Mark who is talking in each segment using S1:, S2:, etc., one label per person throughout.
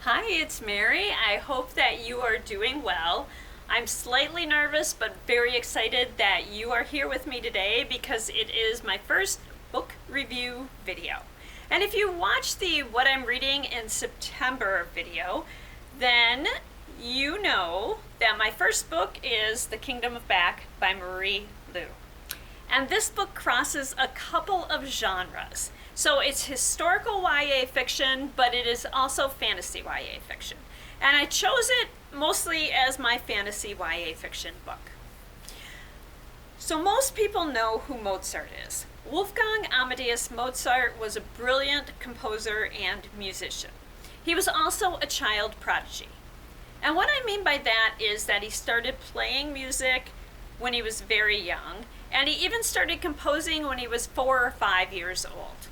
S1: Hi, it's Mary. I hope that you are doing well. I'm slightly nervous but very excited that you are here with me today because it is my first book review video. And if you watched the What I'm Reading in September video, then you know that my first book is The Kingdom of Back by Marie Lu. And this book crosses a couple of genres. So it's historical YA fiction, but it is also fantasy YA fiction. And I chose it mostly as my fantasy YA fiction book. So most people know who Mozart is. Wolfgang Amadeus Mozart was a brilliant composer and musician. He was also a child prodigy. And what I mean by that is that he started playing music when he was very young, and he even started composing when he was 4 or 5 years old.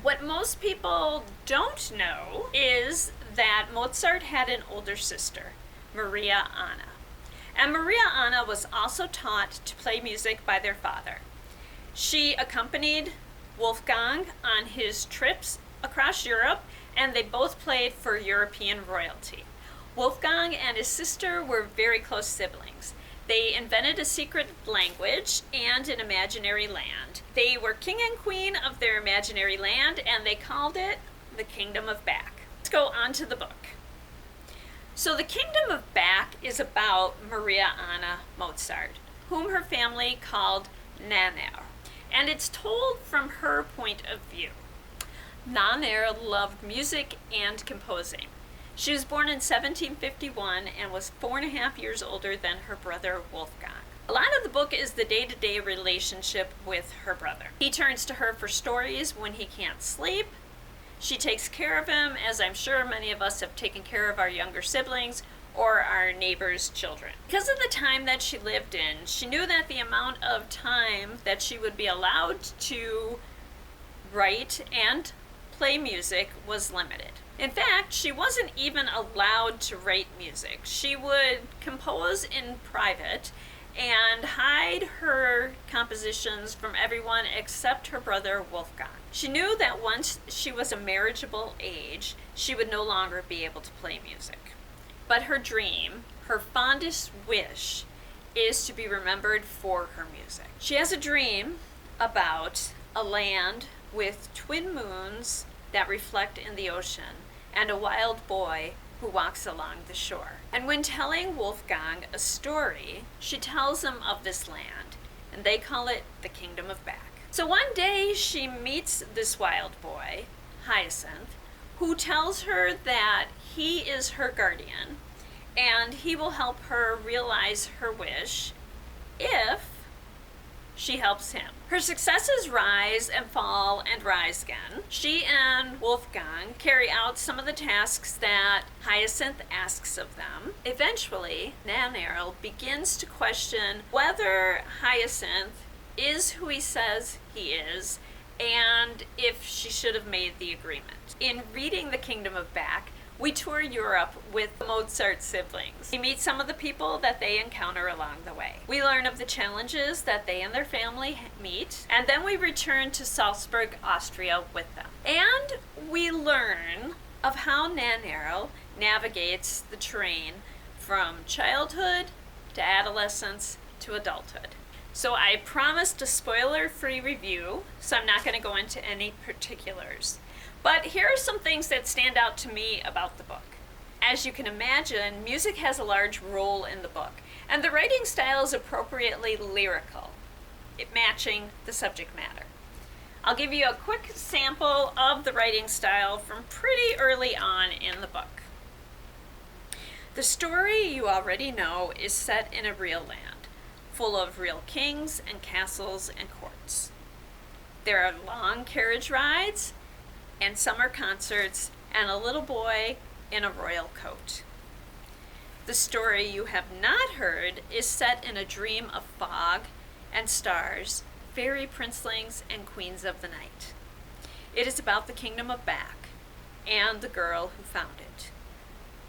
S1: What most people don't know is that Mozart had an older sister, Maria Anna. And Maria Anna was also taught to play music by their father. She accompanied Wolfgang on his trips across Europe, and they both played for European royalty. Wolfgang and his sister were very close siblings. They invented a secret language and an imaginary land. They were king and queen of their imaginary land, and they called it the Kingdom of Back. Let's go on to the book. So the Kingdom of Back is about Maria Anna Mozart, whom her family called Nannerl, and it's told from her point of view. Nannerl loved music and composing. She was born in 1751 and was 4.5 years older than her brother Wolfgang. A lot of the book is the day-to-day relationship with her brother. He turns to her for stories when he can't sleep. She takes care of him, as I'm sure many of us have taken care of our younger siblings or our neighbors' children. Because of the time that she lived in, she knew that the amount of time that she would be allowed to write and play music was limited. In fact, she wasn't even allowed to write music. She would compose in private and hide her compositions from everyone except her brother Wolfgang. She knew that once she was a marriageable age, she would no longer be able to play music. But her dream, her fondest wish, is to be remembered for her music. She has a dream about a land with twin moons that reflect in the ocean, and a wild boy who walks along the shore. And when telling Wolfgang a story, she tells him of this land, and they call it the Kingdom of Back. So one day she meets this wild boy, Hyacinth, who tells her that he is her guardian, and he will help her realize her wish if she helps him. Her successes rise and fall and rise again. She and Wolfgang carry out some of the tasks that Hyacinth asks of them. Eventually, Nannerl begins to question whether Hyacinth is who he says he is, and if she should have made the agreement. In reading The Kingdom of Back, we tour Europe with the Mozart siblings. We meet some of the people that they encounter along the way. We learn of the challenges that they and their family meet, and then we return to Salzburg, Austria with them. And we learn of how Nannerl navigates the terrain from childhood to adolescence to adulthood. So I promised a spoiler-free review, so I'm not going to go into any particulars. But here are some things that stand out to me about the book. As you can imagine, music has a large role in the book, and the writing style is appropriately lyrical, matching the subject matter. I'll give you a quick sample of the writing style from pretty early on in the book. The story, you already know, is set in a real land, full of real kings and castles and courts. There are long carriage rides, and summer concerts, and a little boy in a royal coat. The story you have not heard is set in a dream of fog and stars, fairy princelings and queens of the night. It is about the Kingdom of Back and the girl who found it.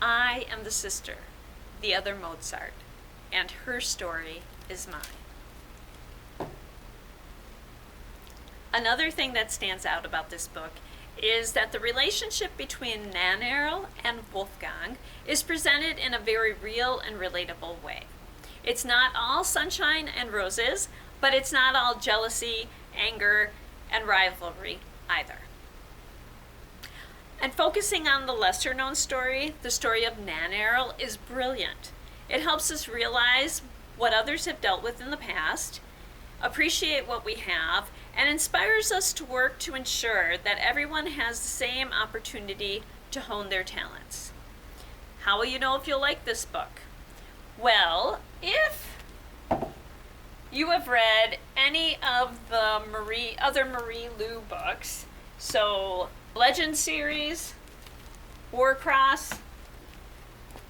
S1: I am the sister, the other Mozart, and her story is mine. Another thing that stands out about this book is that the relationship between Nannerl and Wolfgang is presented in a very real and relatable way. It's not all sunshine and roses, but it's not all jealousy, anger, and rivalry either. And focusing on the lesser known story, the story of Nannerl, is brilliant. It helps us realize what others have dealt with in the past, appreciate what we have, and inspires us to work to ensure that everyone has the same opportunity to hone their talents. How will you know if you'll like this book? Well, if you have read any of the other Marie Lu books, so Legend series, Warcross,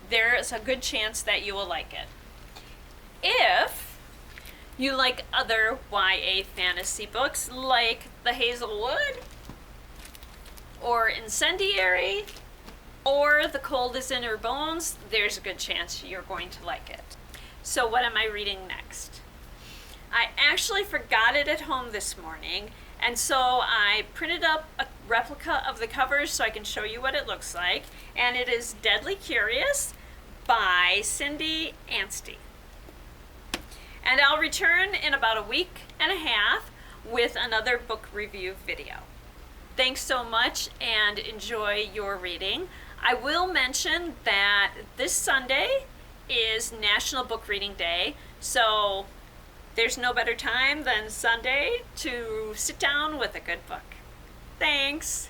S1: there is a good chance that you will like it. If you like other YA fantasy books like The Hazelwood, or Incendiary, or The Cold is in Her Bones, there's a good chance you're going to like it. So what am I reading next? I actually forgot it at home this morning, and so I printed up a replica of the covers so I can show you what it looks like, and it is Deadly Curious by Cindy Anstey. And I'll return in about a week and a half with another book review video. Thanks so much and enjoy your reading. I will mention that this Sunday is National Book Reading Day, so there's no better time than Sunday to sit down with a good book. Thanks.